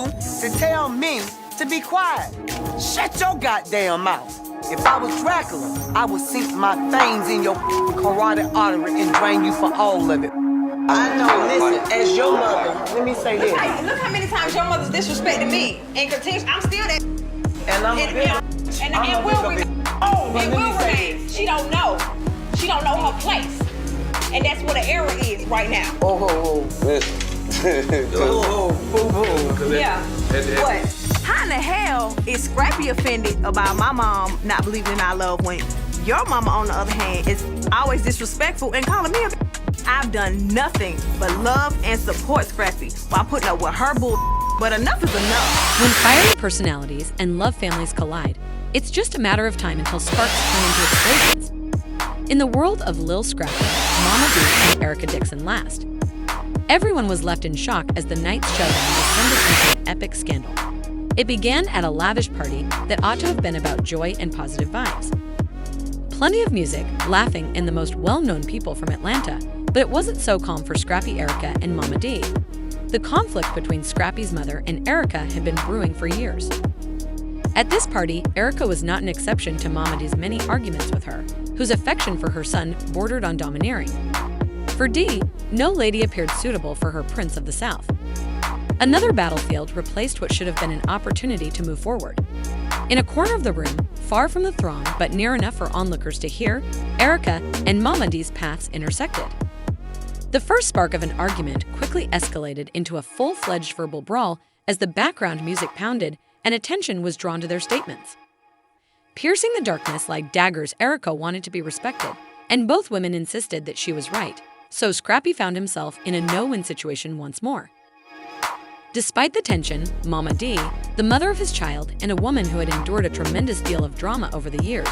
to tell me to be quiet. Shut your goddamn mouth. If I was Dracula, I would sink my fangs in your carotid artery and drain you for all of it. I know, listen, as your mother, let me say this. Look how many times your mother's disrespected me and continues. I'm still that. And I'm a big and will remain. It will remain. She don't know. She don't know her place. And that's what an era is right now. Yeah. What? How in the hell is Scrappy offended about my mom not believing in our love when your mama, on the other hand, is always disrespectful and calling me a I've done nothing but love and support Scrappy while putting up with her bull, but enough is enough. When fiery personalities and love families collide, it's just a matter of time until sparks turn into explosions. In the world of Lil Scrappy, Momma Dee and Erica Dixon last. Everyone was left in shock as the night's showdown descended into an epic scandal. It began at a lavish party that ought to have been about joy and positive vibes. Plenty of music, laughing, and the most well-known people from Atlanta, but it wasn't so calm for Scrappy Erica and Momma Dee. The conflict between Scrappy's mother and Erica had been brewing for years. At this party, Erica was not an exception to Momma Dee's many arguments with her, whose affection for her son bordered on domineering. For Dee, no lady appeared suitable for her Prince of the South. Another battlefield replaced what should have been an opportunity to move forward. In a corner of the room, far from the throng but near enough for onlookers to hear, Erica and Momma Dee's paths intersected. The first spark of an argument quickly escalated into a full-fledged verbal brawl as the background music pounded and attention was drawn to their statements. Piercing the darkness like daggers, Erica wanted to be respected, and both women insisted that she was right, so Scrappy found himself in a no-win situation once more. Despite the tension, Momma Dee, the mother of his child and a woman who had endured a tremendous deal of drama over the years,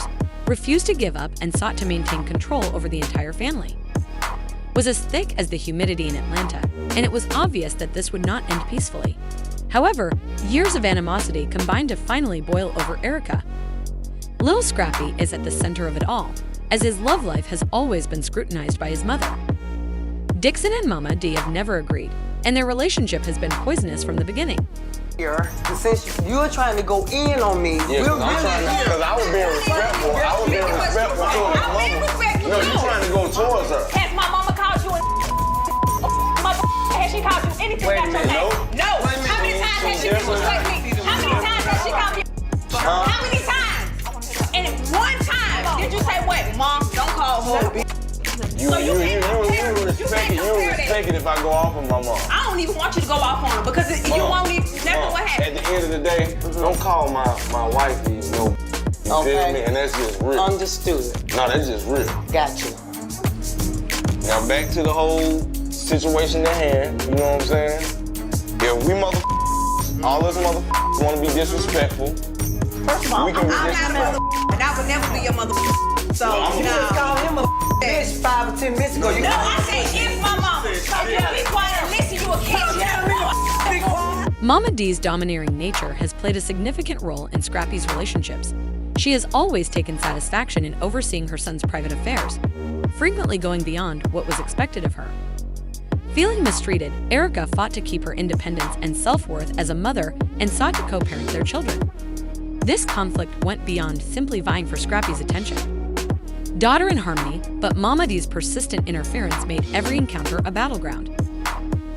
refused to give up and sought to maintain control over the entire family. Was as thick as the humidity in Atlanta, and it was obvious that this would not end peacefully. However, years of animosity combined to finally boil over Erica. Lil Scrappy is at the center of it all, as his love life has always been scrutinized by his mother. Dixon and Momma Dee have never agreed, and their relationship has been poisonous from the beginning. Since you're trying to go in on me, because I was being respectful. I was being respectful to her mother. No, you're trying to go towards her. Has my mama called you a mother? Has she called you anything about your name? No. How many times has she disrespected me? How many times has she called me? How many times? And one time, did you say what? Mom, don't call her. You would respect it if I go off on my mom. I don't even want you to go off on her because you won't even, that's what happened. At the end of the day, don't call my wifey, you feel me? And that's just real. Understood. No, that's just real. Gotcha. Now back to the whole situation at hand, you know what I'm saying? If we all us want to be disrespectful. First of all, I'm not mother, and I would never be your mother. So, you just called him a bitch 5 or 10 minutes ago. No, I said if my mama. So you be quiet and listen, you a kid. Momma Dee's domineering nature has played a significant role in Scrappy's relationships. She has always taken satisfaction in overseeing her son's private affairs, frequently going beyond what was expected of her. Feeling mistreated, Erica fought to keep her independence and self-worth as a mother and sought to co-parent their children. This conflict went beyond simply vying for Scrappy's attention. Daughter in harmony, but Momma Dee's persistent interference made every encounter a battleground.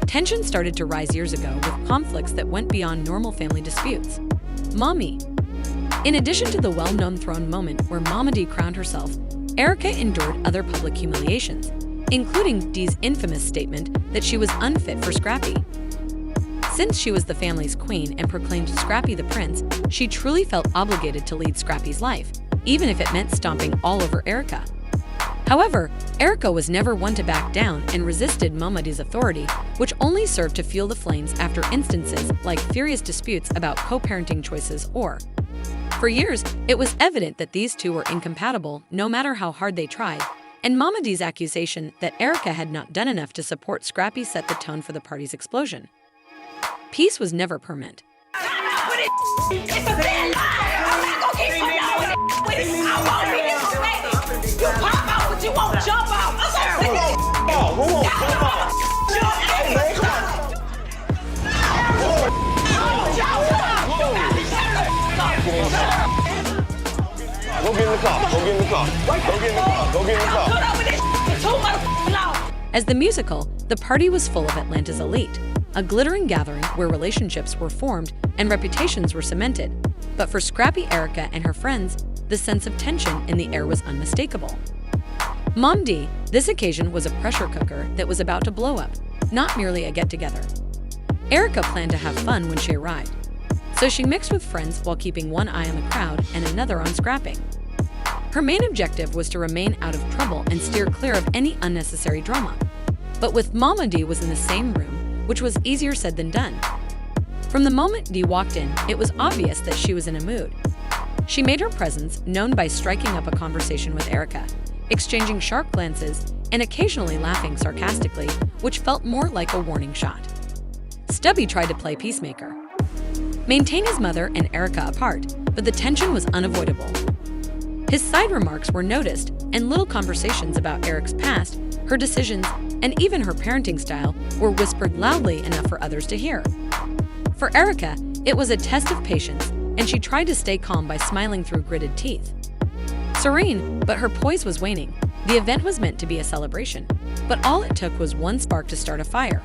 Tension started to rise years ago with conflicts that went beyond normal family disputes. Mommy. In addition to the well-known throne moment where Momma Dee crowned herself, Erica endured other public humiliations, including Dee's infamous statement that she was unfit for Scrappy. Since she was the family's queen and proclaimed Scrappy the prince, she truly felt obligated to lead Scrappy's life, even if it meant stomping all over Erica. However, Erica was never one to back down and resisted Momma Dee's authority, which only served to fuel the flames after instances like furious disputes about co-parenting choices or. For years, it was evident that these two were incompatible no matter how hard they tried, and Momma Dee's accusation that Erica had not done enough to support Scrappy set the tone for the party's explosion. Peace was never permanent. It's a bad lie. I'm not gonna keep going with it. I won't be disrespected. You pop out, but you won't jump out. I'm so sick of this. Who won't jump out? Hey, man, come on. car. Go get in the car. Go get in the car. Go get in the car. Put up with this too motherfucking long. As the musical, the party was full of Atlanta's elite, a glittering gathering where relationships were formed and reputations were cemented. But for Scrappy Erica and her friends, the sense of tension in the air was unmistakable. Momma Dee, this occasion was a pressure cooker that was about to blow up, not merely a get-together. Erica planned to have fun when she arrived, so she mixed with friends while keeping one eye on the crowd and another on Scrappy. Her main objective was to remain out of trouble and steer clear of any unnecessary drama. But with Momma Dee was in the same room, which was easier said than done. From the moment Dee walked in, it was obvious that she was in a mood. She made her presence known by striking up a conversation with Erica, exchanging sharp glances and occasionally laughing sarcastically, which felt more like a warning shot. Stubby tried to play peacemaker, maintain his mother and Erica apart, but the tension was unavoidable. His side remarks were noticed, and little conversations about Eric's past, her decisions, and even her parenting style were whispered loudly enough for others to hear. For Erica, it was a test of patience, and she tried to stay calm by smiling through gritted teeth. Serene, but her poise was waning. The event was meant to be a celebration, but all it took was one spark to start a fire.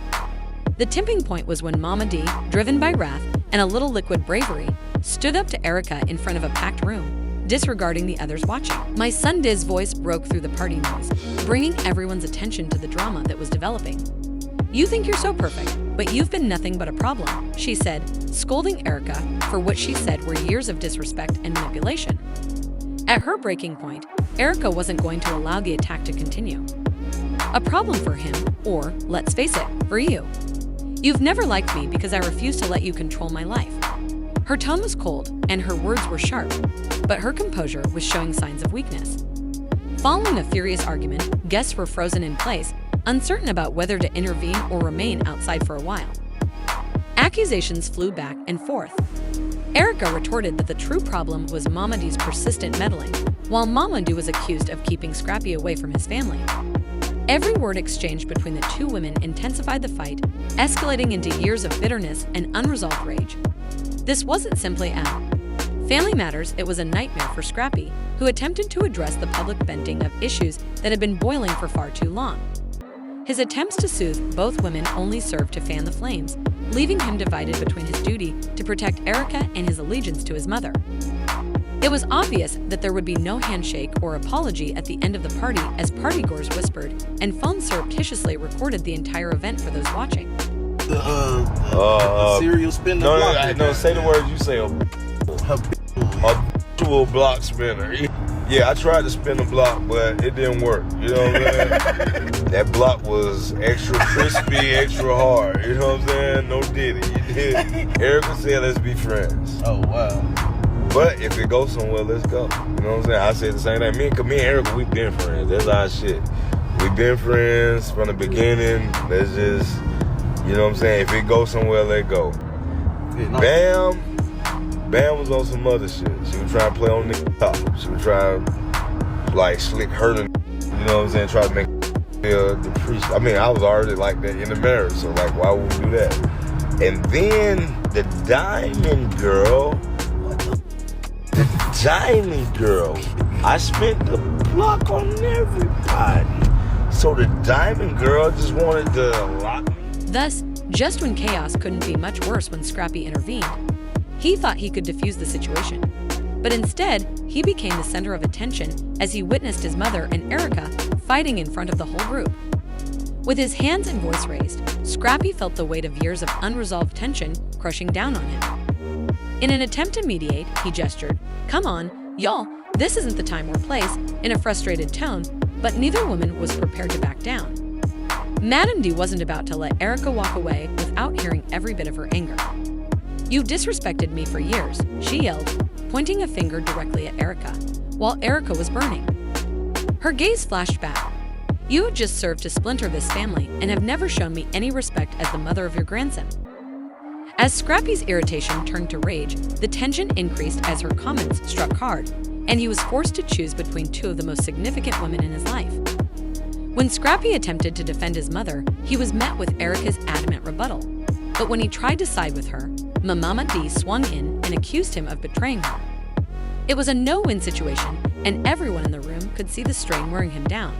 The tipping point was when Momma Dee, driven by wrath and a little liquid bravery, stood up to Erica in front of a packed room, disregarding the others watching. My son Diz's voice broke through the party noise, bringing everyone's attention to the drama that was developing. "You think you're so perfect, but you've been nothing but a problem," she said, scolding Erica for what she said were years of disrespect and manipulation. At her breaking point, Erica wasn't going to allow the attack to continue. "A problem for him, or, let's face it, for you. You've never liked me because I refuse to let you control my life." Her tone was cold, and her words were sharp, but her composure was showing signs of weakness. Following a furious argument, guests were frozen in place, uncertain about whether to intervene or remain outside for a while. Accusations flew back and forth. Erica retorted that the true problem was Momma Dee's persistent meddling, while Momma Dee was accused of keeping Scrappy away from his family. Every word exchanged between the two women intensified the fight, escalating into years of bitterness and unresolved rage. This wasn't simply a family matters, it was a nightmare for Scrappy, who attempted to address the public venting of issues that had been boiling for far too long. His attempts to soothe both women only served to fan the flames, leaving him divided between his duty to protect Erica and his allegiance to his mother. It was obvious that there would be no handshake or apology at the end of the party as partygoers whispered, and phones surreptitiously recorded the entire event for those watching. The serial spin the block. No, say the words you say. A virtual block spinner. Yeah, I tried to spin the block, but it didn't work. You know what I'm saying? That block was extra crispy, extra hard. You know what I'm saying? No diddy. You did. Erica said, "Let's be friends." Oh, wow. But if it goes somewhere, let's go. You know what I'm saying? I said the same thing. Me and Erica, we've been friends. That's our shit. We've been friends from the beginning. Let's just, you know what I'm saying? If it goes somewhere, let go. Yeah, no. Bam was on some other shit. She was trying to play on the top. She was trying to, like, slick her, you know what I'm saying? Try to make feel depreciate. I mean, I was already like that in the marriage, so, like, why would we do that? And then the Diamond Girl, I spent the block on everybody. So the Diamond Girl just wanted to lock me. Thus, just when chaos couldn't be much worse when Scrappy intervened, he thought he could defuse the situation. But instead, he became the center of attention as he witnessed his mother and Erica fighting in front of the whole group. With his hands and voice raised, Scrappy felt the weight of years of unresolved tension crushing down on him. In an attempt to mediate, he gestured, "Come on, y'all, this isn't the time or place," in a frustrated tone, but neither woman was prepared to back down. Madam Dee wasn't about to let Erica walk away without hearing every bit of her anger. "You've disrespected me for years," she yelled, pointing a finger directly at Erica, while Erica was burning. Her gaze flashed back. "You have just served to splinter this family and have never shown me any respect as the mother of your grandson." As Scrappy's irritation turned to rage, the tension increased as her comments struck hard, and he was forced to choose between two of the most significant women in his life. When Scrappy attempted to defend his mother, he was met with Erica's adamant rebuttal. But when he tried to side with her, Momma Dee swung in and accused him of betraying her. It was a no-win situation, and everyone in the room could see the strain wearing him down.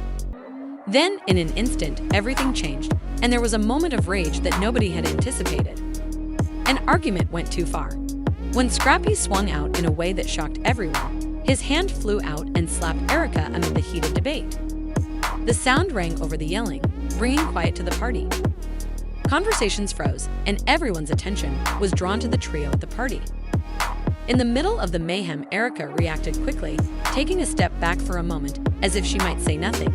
Then, in an instant, everything changed, and there was a moment of rage that nobody had anticipated. An argument went too far. When Scrappy swung out in a way that shocked everyone, his hand flew out and slapped Erica amid the heated debate. The sound rang over the yelling, bringing quiet to the party. Conversations froze, and everyone's attention was drawn to the trio at the party. In the middle of the mayhem, Erica reacted quickly, taking a step back for a moment as if she might say nothing.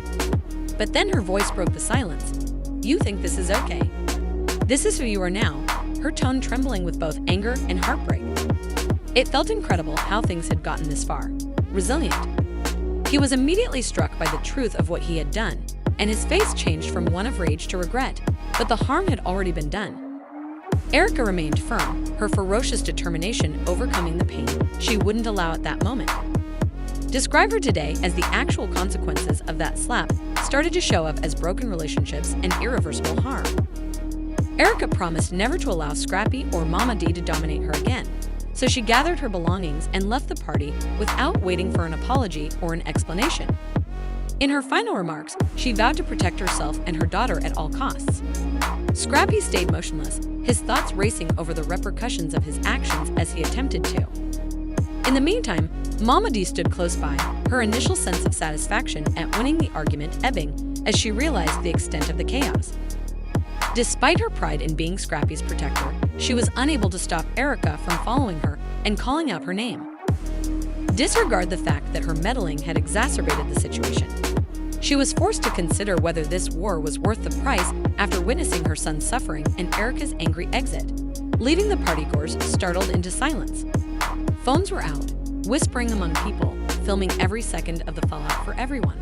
But then her voice broke the silence. "You think this is okay? This is who you are now," her tone trembling with both anger and heartbreak. It felt incredible how things had gotten this far. Resilient. He was immediately struck by the truth of what he had done, and his face changed from one of rage to regret, but the harm had already been done. Erica remained firm, her ferocious determination overcoming the pain she wouldn't allow at that moment. Describe her today as the actual consequences of that slap started to show up as broken relationships and irreversible harm. Erica promised never to allow Scrappy or Momma Dee to dominate her again, so she gathered her belongings and left the party without waiting for an apology or an explanation. In her final remarks, she vowed to protect herself and her daughter at all costs. Scrappy stayed motionless, his thoughts racing over the repercussions of his actions as he attempted to. In the meantime, Momma Dee stood close by, her initial sense of satisfaction at winning the argument ebbing as she realized the extent of the chaos. Despite her pride in being Scrappy's protector, she was unable to stop Erica from following her and calling out her name. Disregard the fact that her meddling had exacerbated the situation. She was forced to consider whether this war was worth the price after witnessing her son's suffering and Erica's angry exit, leaving the partygoers startled into silence. Phones were out, whispering among people, filming every second of the fallout for everyone.